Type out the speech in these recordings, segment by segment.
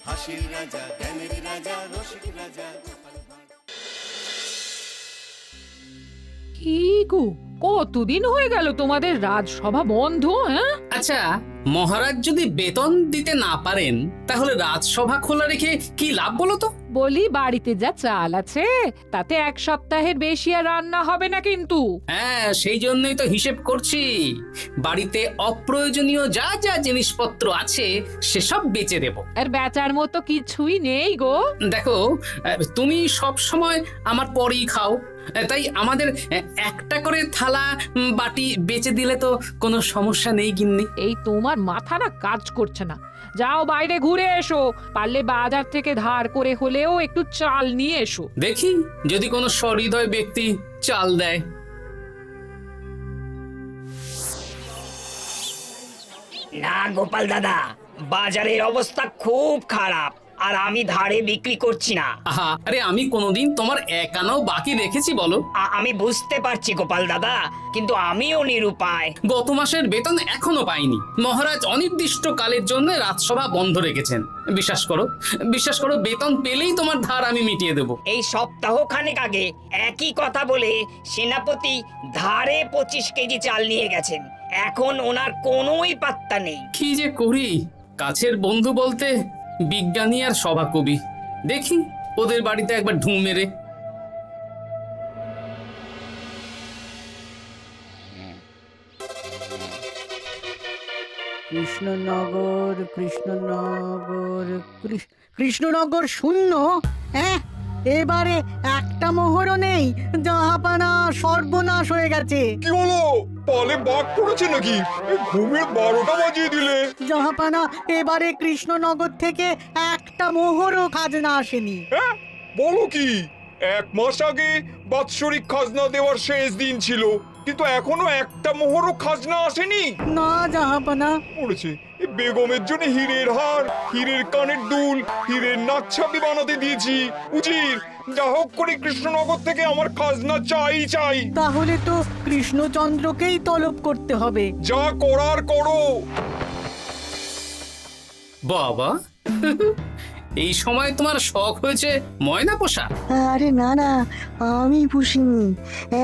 হাসির রাজা, জ্ঞানের রাজা, রসিক রাজা। কি গো, কতদিন হয়ে গেল তোমাদের রাজসভা বন্ধ? হ্যাঁ, আচ্ছা, মহারাজ যদি বেতন দিতে না পারেন তাহলে রাজসভা খোলা রেখে কি লাভ বলো তো? বলি বাড়িতে যা চাল আছে তাতে এক সপ্তাহের বেশি আর রান্না হবে না কিন্তু। হ্যাঁ, সেই জন্যই তো হিসেব করছি। বাড়িতে অপ্রয়োজনীয় যা যা জিনিসপত্র আছে সেসব বেচে দেব। আর বেচার মতো কিছুই নেই গো। দেখো, তুমি সব সময় আমার পরেই খাও, তাই আমাদের একটা করে থালা বাটি বেচে দিলে তো কোনো সমস্যা নেই গিন্নি। এই তোমার মাথা না কাজ করছে না। যাও বাইরে ঘুরে এসো, পারলে বাজার থেকে ধার করে হলেও একটু চাল নিয়ে এসো। দেখি যদি কোনো সহৃদয় ব্যক্তি চাল দেয়। না গোপাল দাদা, বাজারের অবস্থা খুব খারাপ, আর আমি ধারে বিক্রি করছি না। আহা, আরে আমি কোনোদিন তোমার একানাও বাকি রেখেছি বলো? আমি বুঝতে পারছি গোপাল দাদা, কিন্তু আমিও নিরুপায়। গত মাসের বেতন এখনো পাইনি। মহারাজ অনির্দিষ্ট কালের জন্য রাজসভা বন্ধ রেখেছেন। বিশ্বাস করো, বিশ্বাস করো, বেতন পেলেই তোমার ধার আমি মিটিয়ে দেব। এই সপ্তাহ খানেক আগে একই কথা বলে সেনাপতি ধারে 25 কেজি চাল নিয়ে গেছেন। এখন ওনার কোনোই পাত্তা নেই। কি যে করি, কাছের বন্ধু বলতে বিজ্ঞানী আর সভাকবি। দেখি ওদের বাড়িতে একবার ঢু মেরে। কৃষ্ণনগর, কৃষ্ণনগর, কৃষ্ণনগর শূন্য। হ্যাঁ, এবারে একটা মোহরও নেই। জাহাপানা সর্বনাশ হয়ে গেছে। কি হলো? পালে বাঘ পড়েছে নাকি? এই ঘুমের 12টা বাজিয়ে দিলে। জাহাপানা, এবারে কৃষ্ণনগর থেকে একটা মোহরও খাজনা আসেনি। হ্যাঁ, বলো কি? 1 মাস আগে বাৎসরিক খাজনা দেওয়ার শেষ দিন ছিল, কিন্তু এখনো একটা মোহরও খাজনা আসেনি। না জাহাপানা। পড়েছে এই বেগমের জন্য হীরের হার, হীরের কানের দুল, হীরের নাকছাবি বানাতে দিয়েছি। উজির, যা হোক করে কৃষ্ণনগর থেকে আমার খাজনা চাই চাই। তাহলে তো কৃষ্ণচন্দ্রকেই তলব করতে হবে। যা করার করো। বাবা, এই সময় তোমার শখ হয়েছে ময়না পোষা? আরে না না, আমি পুষিনি।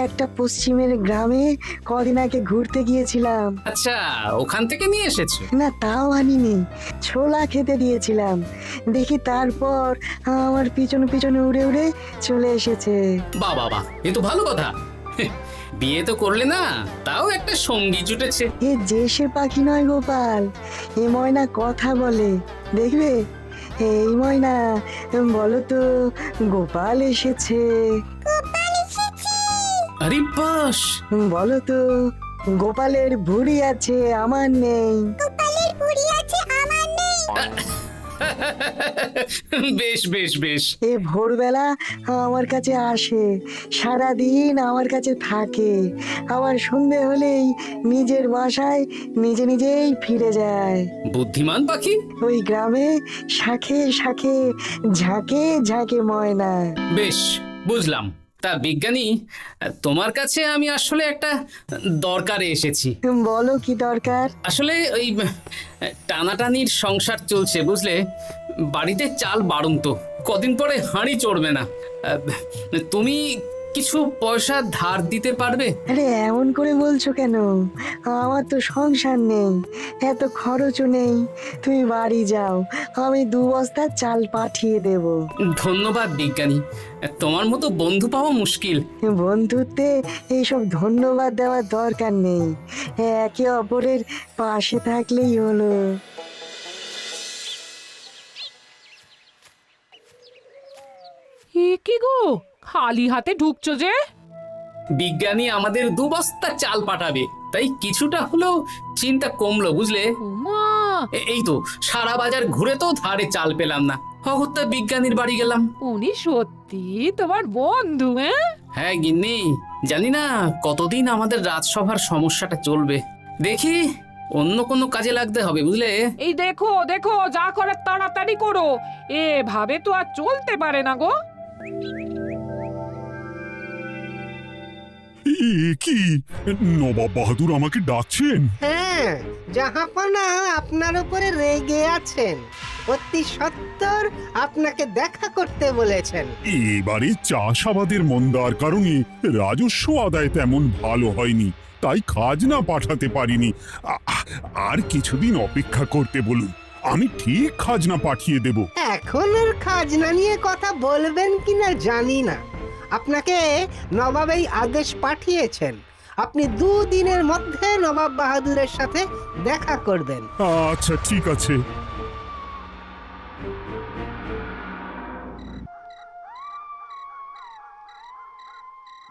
একটা পশ্চিমের গ্রামে কদিন আগে ঘুরতে গিয়েছিলাম। আচ্ছা, ওখান থেকে নিয়ে এসেছো? না, তাও আনিনি, ছোলা খেতে দিয়েছিলাম। দেখি তারপর আমার পিছনে পিছনে উড়ে উড়ে চলে এসেছে। বাহ বাহ বাহ, এ তো ভালো কথা। বিয়ে তো করলে না, তাও একটা সঙ্গী জুটেছে। এ যে সে পাখি নয় গোপাল, এ ময়না কথা বলে, দেখবে। এই ময়না, বলো তো গোপাল এসেছে। আরে বাস, বলো তো গোপালের ভুঁড়ি আছে আমার নেই। বেশ বেশ বেশ। এ ভোরবেলা আমার কাছে আসে, সারাদিন আমার কাছে থাকে, আবার সন্ধে হলেই নিজের বাসায় নিজে নিজেই ফিরে যায়। বুদ্ধিমান পাখি। ওই গ্রামে শাখে শাখে ঝাঁকে ঝাঁকে ময়না। বেশ, বুঝলাম। তা বিজ্ঞানী, তোমার কাছে আমি আসলে একটা দরকারে এসেছি। বলো কি দরকার? আসলে ওই টানাটানির সংসার চলছে, বুঝলে। বাড়িতে চাল বাড়ন্ত, কদিন পরে হাঁড়ি চড়বে না। তুমি কিছু পয়সা ধার দিতে পারবে? আরে এমন করে বলছো কেন? আমার তো সংসার নেই, এত খরচও নেই। তুমি বাড়ি যাও, আমি 2 বস্তা চাল পাঠিয়ে দেব। ধন্যবাদ বিজ্ঞানী, তোমার মতো বন্ধু পাওয়া মুশকিল। বন্ধুত্বে এইসব ধন্যবাদ দেওয়ার দরকার নেই, একে অপরের পাশে থাকলেই হলো। এ কি গো, খালি হাতে ঢুকছো যে? বিজ্ঞানী আমাদের 2 বস্তা চাল পাঠাবে, তাই কিছুটা হলেও চিন্তা কমলো, বুঝলে। ওমা, এই তো সারা বাজার ঘুরে তো ধারে চাল পেলাম না, অগত্যা বিজ্ঞানীর বাড়ি গেলাম। উনি সত্যি তোমার বন্ধু? হ্যাঁ গিন্নি, জানি না কতদিন আমাদের রাজসভার সমস্যাটা চলবে। দেখি অন্য কোনো কাজে লাগতে হবে, বুঝলে। এই দেখো দেখো, যা করার তাড়াতাড়ি করো, এভাবে তো আর চলতে পারে না গো। কি নবাব বাহাদুর আমাকে ডাকছেন? হ্যাঁ, জাহাপনা আপনার উপরে রেগে আছেন। অতি সত্বর আপনাকে দেখা করতে বলেছেন। এবারে চাষাবাদের মন্দার কারণে রাজস্ব আদায় তেমন ভালো হয়নি, তাই খাজনা পাঠাতে পারিনি। আর কিছুদিন অপেক্ষা করতে বলুন, আমি ঠিক খাজনা পাঠিয়ে দেব। এখন আর খাজনা নিয়ে কথা বলবেন কিনা জানি না। আপনাকে নবাব এই আদেশ পাঠিয়েছেন, আপনি 2 দিনের মধ্যে নবাব বাহাদুরের সাথে দেখা করবেন। আচ্ছা ঠিক আছে।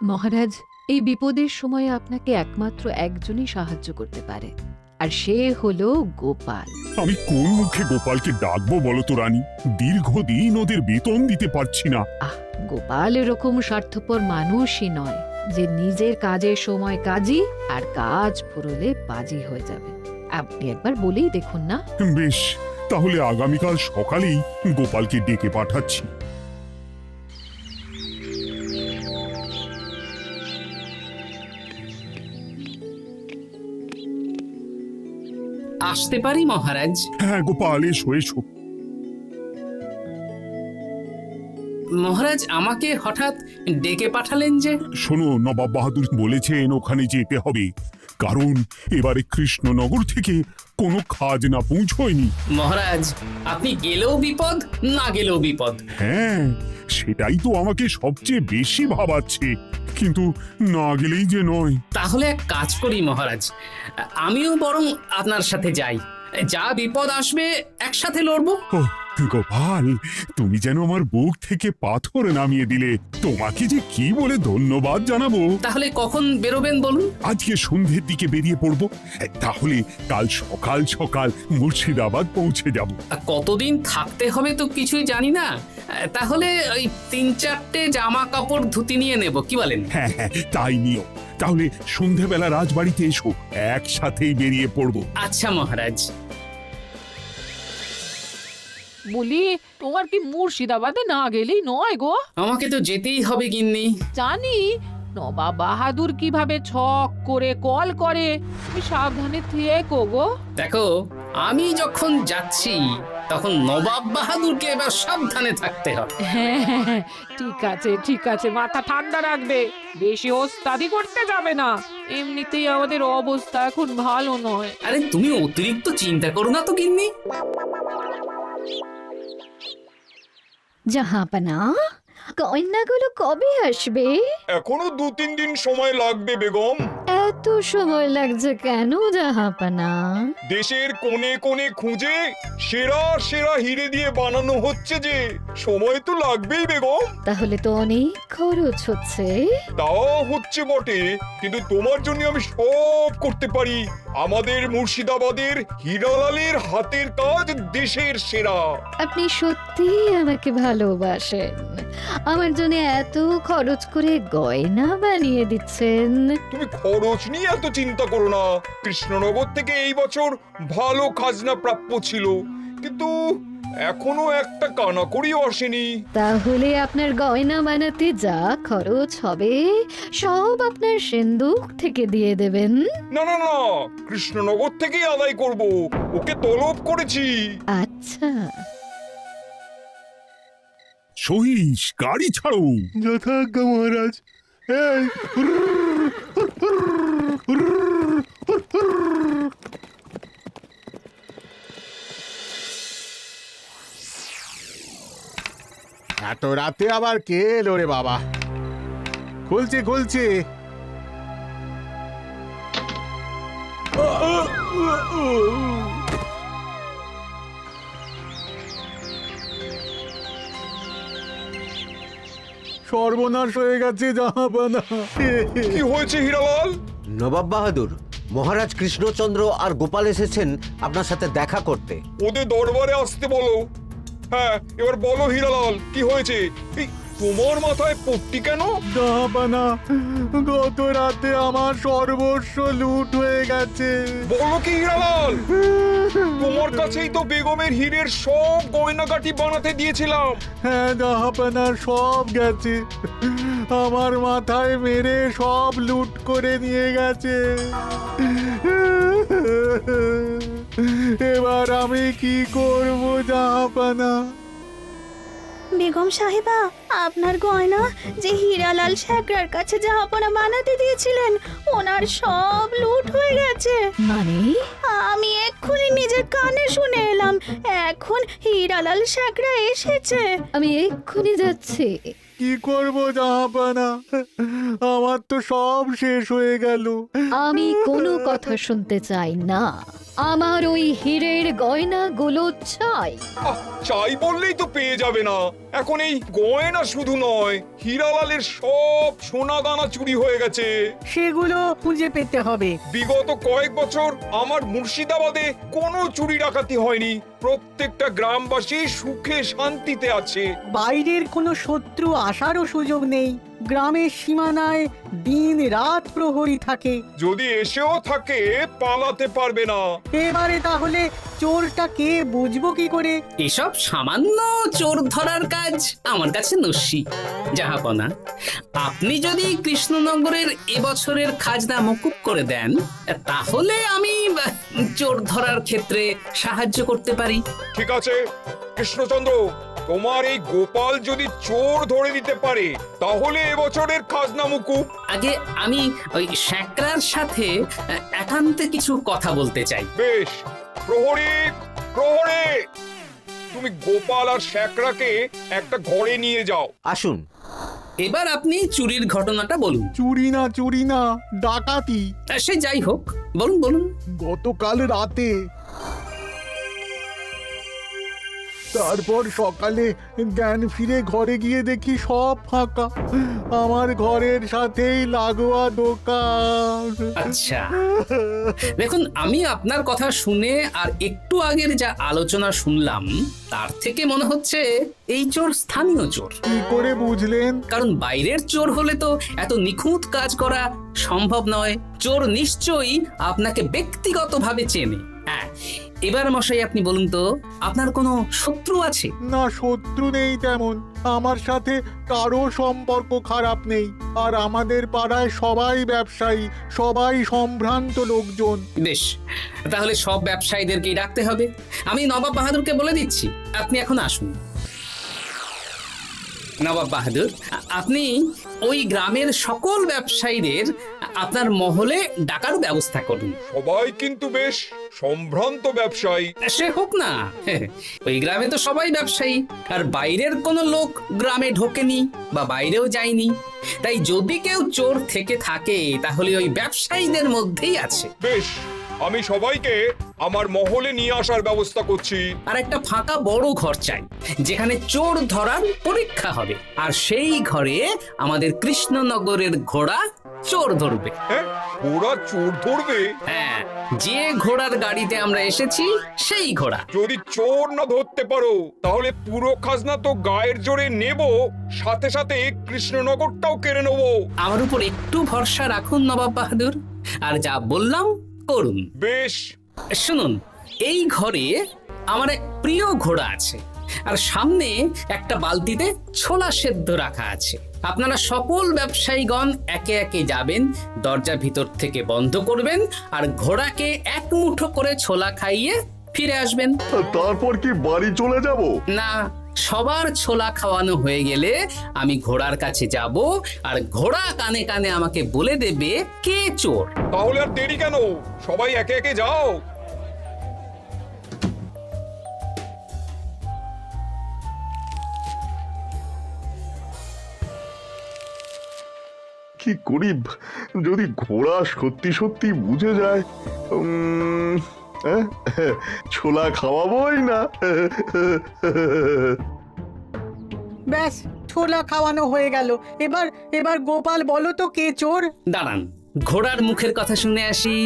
মহারাজ, এই বিপদের সময়ে আপনাকে একমাত্র একজনই সাহায্য করতে পারে, আর সে হলো গোপাল। আমি কোন মুখে গোপালকে ডাকবো বলো তো রানী? দীর্ঘদিন ওদের বেতন দিতে পারছি না। গোপাল এরকম স্বার্থপর মানুষই নয় যে নিজের কাজের সময় কাজী আর কাজ ফুরলে বাজি হয়ে যাবে। আপনি একবার বলেই দেখুন না। বেশ, তাহলে আগামীকাল সকালেই গোপালকে ডেকে পাঠাচ্ছি। আসতে পারি মহারাজ? হ্যাঁ গোপাল, এসো এসো। মহারাজ, আমাকে হঠাৎ ডেকে পাঠালেন যে? শোনো, নবাব বাহাদুর বলেছেন ওখানে যেতে হবে, কারণ এবারে কৃষ্ণনগর থেকে কোনো খাজনা পৌঁছয়নি। মহারাজ, আপনি গেলেও বিপদ, না গেলেও বিপদ। হ্যাঁ, সেটাই তো আমাকে সবচেয়ে বেশি ভাবাচ্ছে, কিন্তু না গেলেই যে নয়। তাহলে এক কাজ করি মহারাজ, আমিও বরং আপনার সাথে যাই। যা বিপদ আসবে একসাথে লড়বো। ও গোপাল, তুমি যেন আমার বুক থেকে পাথর নামিয়ে দিলে। তোমাকে যে কি বলে ধন্যবাদ জানাবো। তাহলে কখন বেরোবেন বলুন? আজকে সন্ধ্যের দিকে বেরিয়ে পড়বো, তাহলে কাল সকাল সকাল মুর্শিদাবাদ পৌঁছে যাব। কতদিন থাকতে হবে তো কিছুই জানি না, তাহলে ওই 3-4টে জামা কাপড় ধুতি নিয়ে নেব, কি বলেন? হ্যাঁ হ্যাঁ, তাই নিও। তাহলে সন্ধ্যাবেলা রাজবাড়িতে এসো, একসাথেই বেরিয়ে পড়বো। আচ্ছা মহারাজ। বলি, তোমার কি মুর্শিদাবাদে না গেলেই নয় গো? আমাকে তো যেতেই হবে গিন্নি। জানি নবাব বাহাদুর কিভাবে ছক করে কল করে, তুমি সাবধানে থেকো গো। দেখো, আমি যখন যাচ্ছি তখন নবাব বাহাদুরকে এবার সাবধানে থাকতে হবে। হ্যাঁ, ঠিক আছে, মাথা ঠান্ডা রাখবে, বেশি ওস্তাদি করতে যাবে না। এমনিতেই আমাদের অবস্থা এখন ভালো নয়। আরে তুমি অতিরিক্ত চিন্তা করো না তো গিন্নি। জাহাপনা, কন্যাগুলো কবে আসবে? এখনো 2-3 দিন সময় লাগবে বেগম। এত সময় লাগছে কেন জাহাপনা? দেশের কোণে কোণে খুঁজে সেরা সেরা হিরে দিয়ে বানানো হচ্ছে যে, সময় তো লাগবেই বেগম। তাহলে তো অনেক খরচ হচ্ছে। তাও হচ্ছে বটে, কিন্তু তোমার জন্য আমি সব করতে পারি। আমাদের মুর্শিদাবাদের হীরালালের হাতের কাজ দেশের সেরা। আপনি সত্যি আমাকে ভালোবাসেন, আমার জন্য এত খরচ করে গয়না বানিয়ে দিচ্ছেন। তুমি খরচ নিয়ে এত চিন্তা করো না। কৃষ্ণনগর থেকে এই বছর ভালো খাজনা প্রাপ্য ছিল, কিন্তু এখনো একটা কানাকড়িও আসেনি। তাহলে আপনার গয়না বানাতে যা খরচ হবে সব আপনার সিন্দুক থেকে দিয়ে দেবেন? না না না, কৃষ্ণনগর থেকেই আদায় করব, ওকে তলব করেছি। আচ্ছা, সহিস, গাড়ি ছাড়ো। যথাজ্ঞা মহারাজ। এই এত রাতে আবার কে এলো রে বাবা? খুলছি। সর্বনাশ হয়ে গেছে জাহাপনা। কি হয়েছে হীরালাল? নবাব বাহাদুর, মহারাজ কৃষ্ণচন্দ্র আর গোপাল এসেছেন আপনার সাথে দেখা করতে। ওদের দরবারে আসতে বলো। হ্যাঁ, এবার বলো হীরালাল, কি হয়েছে? তোমার মাথায় পট্টি কেন? জাহাপানা, গত রাতে আমার সর্বস্ব লুট হয়ে গেছে। বলো কি হীরালাল, তোমার কাছেই তো বেগমের হীরের সব গয়নাগাটি বানাতে দিয়েছিলাম। হ্যাঁ জাহাপানা, সব গেছে। আমার মাথায় মেরে সব লুট করে নিয়ে গেছে। এবার আমি কি করব জাহাপানা? বেগম সাহেবা, আপনার গয়না যে হীরালাল শেখরার কাছে জাহাপনা বানাতে দিয়েছিলেন, ওনার সব লুট হয়ে গেছে। মানে আমি এক্ষুনি নিজের কানে শুনে এলাম, এখন হীরালাল শেখরা এসেছে। আমি এক্ষুনি যাচ্ছি। কি করব জাহাপানা? আমার তো সব শেষ হয়ে গেল। আমি কোনো কথা শুনতে চাই না। আমার ওই হীরের গয়নাগুলো চাই। চাই বললেই তো পেয়ে যাবে না। এখন এই গয়না শুধু নয়, হীরালালের সব সোনা দানা চুরি হয়ে গেছে। সেগুলো খুঁজে পেতে হবে। বিগত কয়েক বছর আমার মুর্শিদাবাদে কোনো চুরি ডাকাতি হয়নি। প্রত্যেকটা গ্রামবাসী সুখে শান্তিতে আছে। বাইরের কোনো শত্রু আসারও সুযোগ নেই। গ্রামের সীমানায় দিন রাত প্রহরী থাকে। যদি এসেও থাকে, পালাতে পারবে না। এবারে তাহলে চোরটা কে বুঝবো কি করে? এসব সামান্য চোর ধরার কাজ আমার কাছে নস্যি। জাহাপনা, আপনি যদি কৃষ্ণনগরের এবছরের খাজনা মকুব করে দেন, তাহলে আমি চোর ধরার ক্ষেত্রে সাহায্য করতে পারি। ঠিক আছে কৃষ্ণচন্দ্র, তোমার এই গোপাল যদি চোর ধরে দিতে পারে, তাহলে এবছরের খাজনা মুকুব। আগে আমি ওই শেখরার সাথে একান্তে কিছু কথা বলতে চাই। বেশ, প্রহরী প্রহরী, তুমি গোপাল আর শেখরাকে একটা ঘরে নিয়ে যাও। আসুন। এবার আপনি চুরির ঘটনাটা বলুন। চুরি না, ডাকাতি। সে যাই হোক, বলুন বলুন। গতকাল রাতে, তারপর সকালে জ্ঞান ফিরে ঘরে গিয়ে দেখি সব ফাঁকা। আমার ঘরের সাথেই লাগোয়া দোকান। আচ্ছা, দেখুন, আমি আপনার কথা শুনে আর একটু আগের যা আলোচনা শুনলাম, তার থেকে মনে হচ্ছে এই চোর স্থানীয় চোর। কি করে বুঝলেন? কারণ বাইরের চোর হলে তো এত নিখুঁত কাজ করা সম্ভব নয়। চোর নিশ্চয়ই আপনাকে ব্যক্তিগতভাবে চেনে। হ্যাঁ, এবার মশাই আপনি বলুন তো, আপনার কোনো শত্রু আছে? না, শত্রু নেই তেমন। আমার সাথে কারো সম্পর্ক খারাপ নেই। আর আমাদের পাড়ায় সবাই ব্যবসায়ী, সবাই সম্ভ্রান্ত লোকজন। বেশ, তাহলে সব ব্যবসায়ীদেরকেই ডাকতে হবে। আমি নবাব বাহাদুরকে বলে দিচ্ছি, আপনি এখন আসুন। নবাব বাহাদুর, আপনি ওই গ্রামের সকল ব্যবসায়ীদের আপনার মহলে ডাকার ব্যবস্থা করুন। সবাই কিন্তু বেশ সম্ভ্রান্ত ব্যবসায়ী। সে হোক না, ওই গ্রামে তো সবাই ব্যবসায়ী, আর বাইরের কোনো লোক গ্রামে ঢোকেনি বা বাইরেও যায়নি। তাই যদি কেউ চোর থেকে থাকে, তাহলে ওই ব্যবসায়ীদের মধ্যেই আছে। বেশ, আমি সবাইকে আমার মহলে নিয়ে আসার ব্যবস্থা করছি। আর একটা ফাঁকা বড় ঘর চাই, যেখানে চোর ধরার পরীক্ষা হবে। আর সেই ঘরে আমাদের কৃষ্ণনগরের ঘোড়া চোর ধরবে। হ্যাঁ, ঘোড়া চোর ধরবে? হ্যাঁ, যে ঘোড়ার গাড়িতে আমরা এসেছি সেই ঘোড়া। যদি চোর না ধরতে পারো, তাহলে পুরো খাজনা তো গায়ের জোরে নেব, সাথে সাথে কৃষ্ণনগরটাও কেড়ে নেব। আমার উপর একটু ভরসা রাখুন নবাব বাহাদুর, আর যা বললাম করুন। বেশ, শুনুন, এই ঘরে আমার এক প্রিয় ঘোড়া আছে, আর সামনে একটা বালতিতে ছোলা সেদ্ধ রাখা আছে। আপনারা সকল ব্যবসায়ীগণ একে একে যাবেন, দরজা ভিতর থেকে বন্ধ করবেন, আর ঘোড়াকে এক মুঠো করে ছোলা খাইয়ে ফিরে আসবেন। তারপর কি বাড়ি চলে যাব? না, সবার ছোলা খাওয়ানো হয়ে গেলে আমি ঘোড়ার কাছে যাব, আর ঘোড়া কানে কানে আমাকে বলে দেবে কে চোর। তাহলে আর দেরি কেন, সবাই একে একে যাও। কি করি যদি ঘোড়া সত্যি সত্যি বুঝে যায়? ছোলা খাওয়াবোই না। ব্যাস, ছোলা খাওয়ানো হয়ে গেল। এবার গোপাল বলো তো কে চোর? দাঁড়ান, ঘোড়ার মুখের কথা শুনে আসি।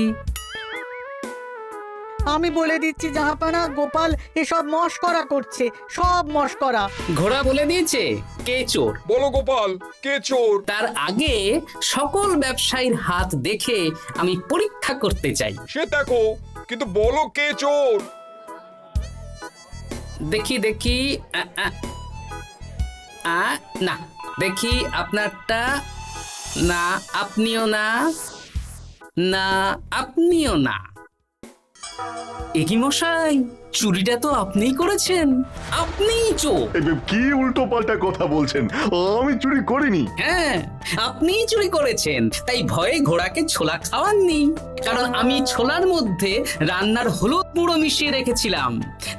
আমি বলে দিচ্ছি জাহাপানা, গোপাল এসব মস্করা করছে, সব মস্করা। ঘোড়া বলে দিয়েছে কে চোর। বলো গোপাল, কে চোর? তার আগে সকল ব্যবসায়ীর হাত দেখে আমি পরীক্ষা করতে চাই। সে দেখো, কিন্তু বলো কে চোর? দেখি দেখি না, দেখি আপনারটা। না, আপনিও না। না, আপনিও না। একই মশাই, চুরিটা তো আপনিই করেছেন, আপনিই চোর। কি উল্টো পাল্টা কথা বলছেন? আমি চুরি করিনি। হ্যাঁ, আপনিই চুরি করেছেন, তাই ভয়ে ঘোড়াকে ছোলা খাওয়াননি। কারণ আমি ছোলার মধ্যে রান্নার হলুদ গুঁড়ো মিশিয়ে রেখেছিলাম,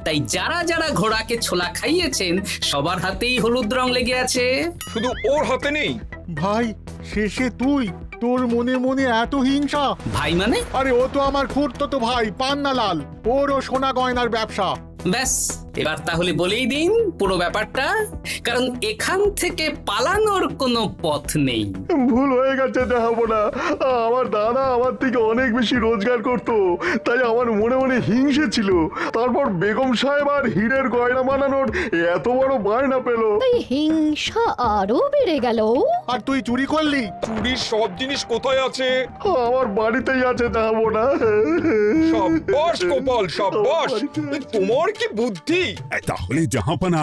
তাই যারা যারা ঘোড়াকে ছোলা খাইয়েছেন সবার হাতেই হলুদ রং লেগে আছে। শুধু ওর হাতে নেই। ভাই, শেষে তুই? তোর মনে মনে এত হিংসা? ভাই মানে? আরে ও তো আমার খুড়তো ভাই পান্নালাল, ওরও সোনা গয়নার ব্যবসা। ব্যাস, এবার তাহলে বলেই দিন পুরো ব্যাপারটা, কারণ এখান থেকে পালানোর কোনো পথ নেই। ভুল হয়ে গেছে জাহাপনা, আমার দাদা আমার থেকে অনেক বেশি রোজগার করত, তাই আমার মনে মনে হিংসে ছিল। তারপর বেগম সাহেব আর হীরের গয়না বানানোর এত বড় বায়না পেল, তাই হিংসা আরো বেড়ে গেল। আর তুই চুরি করলি? চুরির সব জিনিস কোথায় আছে? আমার বাড়িতেই আছে জাহাপনা। সাব্বাস গোপাল, সাব্বাস, তোমার কি বুদ্ধি! তাহলে জাহাপানা,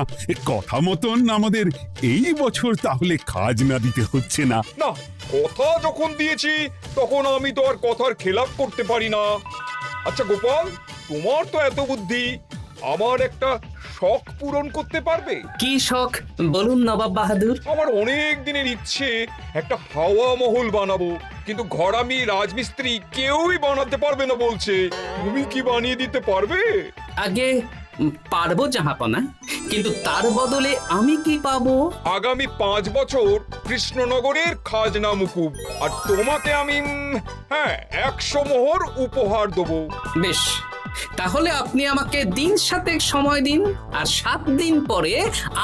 কথা মতন আমাদের এই বছর তাহলে খাজনা দিতে হচ্ছে না। না, কথা যখন দিয়েছি তখন আমি তো আর কথার খেলাপ করতে পারি না। আচ্ছা গোপাল, তোমার তো এত বুদ্ধি, আমার একটা শখ পূরণ করতে পারবে? কি শখ বলুন নবাব বাহাদুর। আমার অনেক দিনের ইচ্ছে একটা হাওয়া মহল বানাবো, কিন্তু ঘরামি রাজমিস্ত্রি কেউই বানাতে পারবে না বলছে। তুমি কি বানিয়ে দিতে পারবে? আগে পারবো জাহাপনা, কিন্তু তার বদলে আমি কি পাবো? আগামী 5 বছর কৃষ্ণনগরের খাজনা মুকুব, আর তোমাকে আমি 100 মোহর উপহার দেবো। বেশ, তাহলে আপনি আমাকে দিন 7 সময় দিন, আর 7 দিন পরে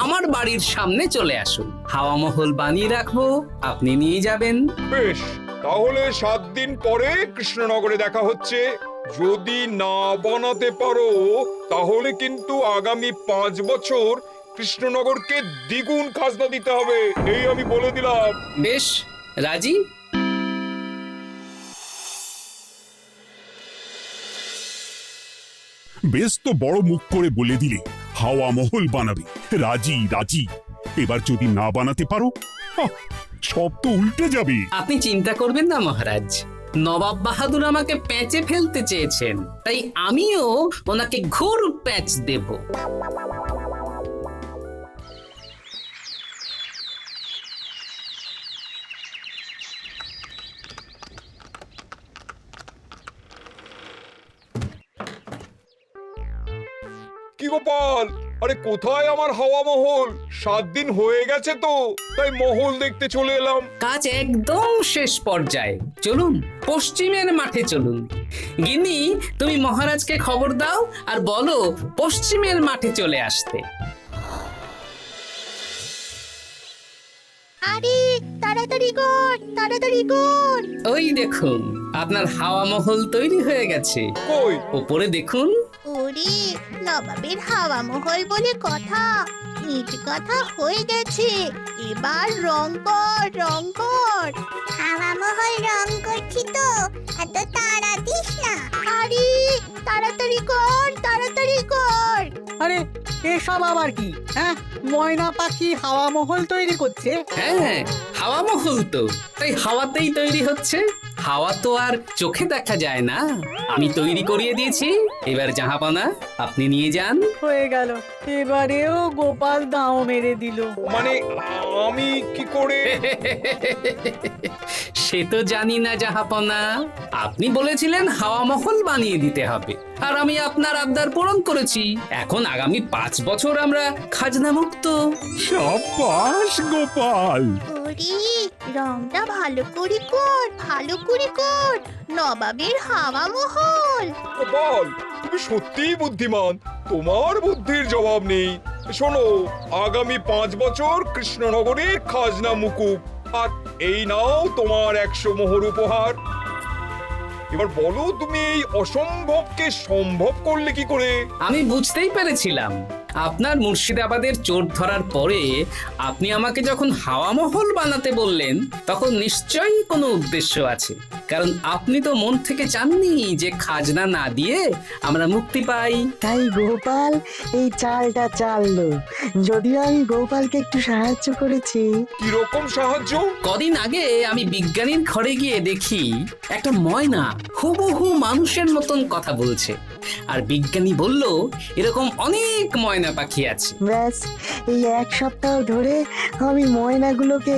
আমার বাড়ির সামনে চলে আসুন। হাওয়া মহল বানিয়ে রাখবো, আপনি নিয়ে যাবেন। বেশ, তাহলে 7 দিন পরে কৃষ্ণনগরে দেখা হচ্ছে। যদি না বানাতে পারো তাহলে কিন্তু আগামী 5 বছর কৃষ্ণনগরকে দ্বিগুণ খাজনা দিতে হবে, এই আমি বলে দিলাম। বেশ, রাজি। বেশ তো বড় মুখ করে বলে দিলে হাওয়া মহল বানাবে। রাজি রাজি। এবার যদি না বানাতে পারো, সব তো উল্টে যাবে। আপনি চিন্তা করবেন না মহারাজ, নবাব বাহাদুর আমাকে প্যাঁচে ফেলতে চেয়েছেন, তাই আমিও ওনাকে ঘোর প্যাঁচ দেব। কি গোপাল, আরে কোথায় আমার হাওয়া মহল? 7 দিন হয়ে গেছে তো, তাই মহল দেখতে চলে এলাম। কাজ একদম শেষ পর্যায়ে, চলুন পশ্চিমের মাঠে চলুন। গিন্নি, তুমি মহারাজকে খবর দাও আর বলো পশ্চিমের মাঠে চলে আসতে। আরে তাড়াতাড়ি কর, তাড়াতাড়ি কর। ওই দেখুন, আপনার হাওয়া মহল তৈরি হয়ে গেছে। কই? উপরে দেখুন। ওরে, নবাবের হাওয়া মহল বলে কথা, ইট কথা হয়ে গেছে। এবার রং কর, রং কর। হাওয়া মহল রং করছি তো, এত তাড়া দিস না। আরে তাড়াতাড়ি কর, তাড়াতাড়ি কর। আরে এসব আবার কি? ময়না পাখি হাওয়া মহল তৈরি করছে? হ্যাঁ, হাওয়া মহল তো, তাই হাওয়াতেই তৈরি হচ্ছে। হাওয়া তো আর চোখে দেখা যায় না, আমি তৈরি করিয়ে দিয়েছি। এবার জাহাপানা, আপনি নিয়ে যান। হয়ে গেল, এবারেও গোপাল দাও মেরে দিল। মানে আমি কি করে? সে তো জানি না জাহাপানা, আপনি বলেছিলেন হাওয়া মহল বানিয়ে দিতে হবে, আর আমি আপনার আবদার পূরণ করেছি। এখন আগামী 5 বছর আমরা খাজনা মুক্ত। সাব্বাস গোপাল। ওরে, রংটা ভালো করে কর, ভালো করে কর। নবাবের হাওয়া মহল। গোপাল, তুমি সত্যিই বুদ্ধিমান, তোমার বুদ্ধির জবাব নেই। শোনো, আগামী 5 বছর কৃষ্ণনগরের খাজনা মুকুব, আর এই নাও তোমার 100 মোহর উপহার। এবার বলো তুমি এই অসম্ভবকে সম্ভব করলে কি করে? আমি বুঝতেই পেরেছিলাম আপনার মুর্শিদাবাদের চোর ধরার পরে আপনি আমাকে যখন হাওয়া মহল বানাতে বললেন তখন নিশ্চয়ই কোনো উদ্দেশ্য আছে, কারণ আপনি তো মন থেকে চাননি যে খাজনা না দিয়ে আমরা মুক্তি পাই। তাই গোপাল এই চালটা চাললো। যদিও আমি গোপালকে একটু সাহায্য করেছি। কিরকম সাহায্য? কদিন আগে আমি বিজ্ঞানীর ঘরে গিয়ে দেখি একটা ময়না হুবহু মানুষের মতন কথা বলছে, আর বিজ্ঞানী বলল এরকম অনেক ময়না পাখি আছে। ব্যাস এই এক সপ্তাহ ধরে আমি ময়নাগুলোকে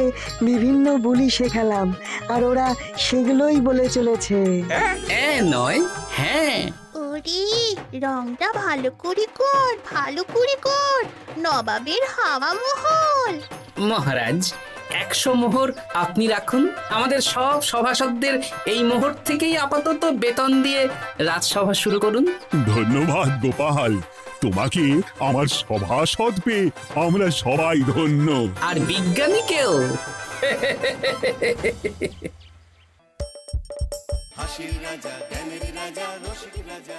বিভিন্ন বুলি শেখালাম, আর ওরা সেগুলোই বলে চলেছে। নয়, হ্যাঁ। ওরে রংটা ভালো করে কর, ভালো করে কর, নবাবের হাওয়া মহল। মহারাজ 100 মোহর আপনি রাখুন। আমাদের সব সভাসদদের এই মোহর থেকেই আপাতত বেতন দিয়ে রাজসভা শুরু করুন। ধন্যবাদ গোপাল, তোমাকে আমার সভাসদ পেয়ে আমরা সবাই ধন্য। আর বিজ্ঞানীকেও। হাসির রাজা জ্ঞানের রাজা রসিক রাজা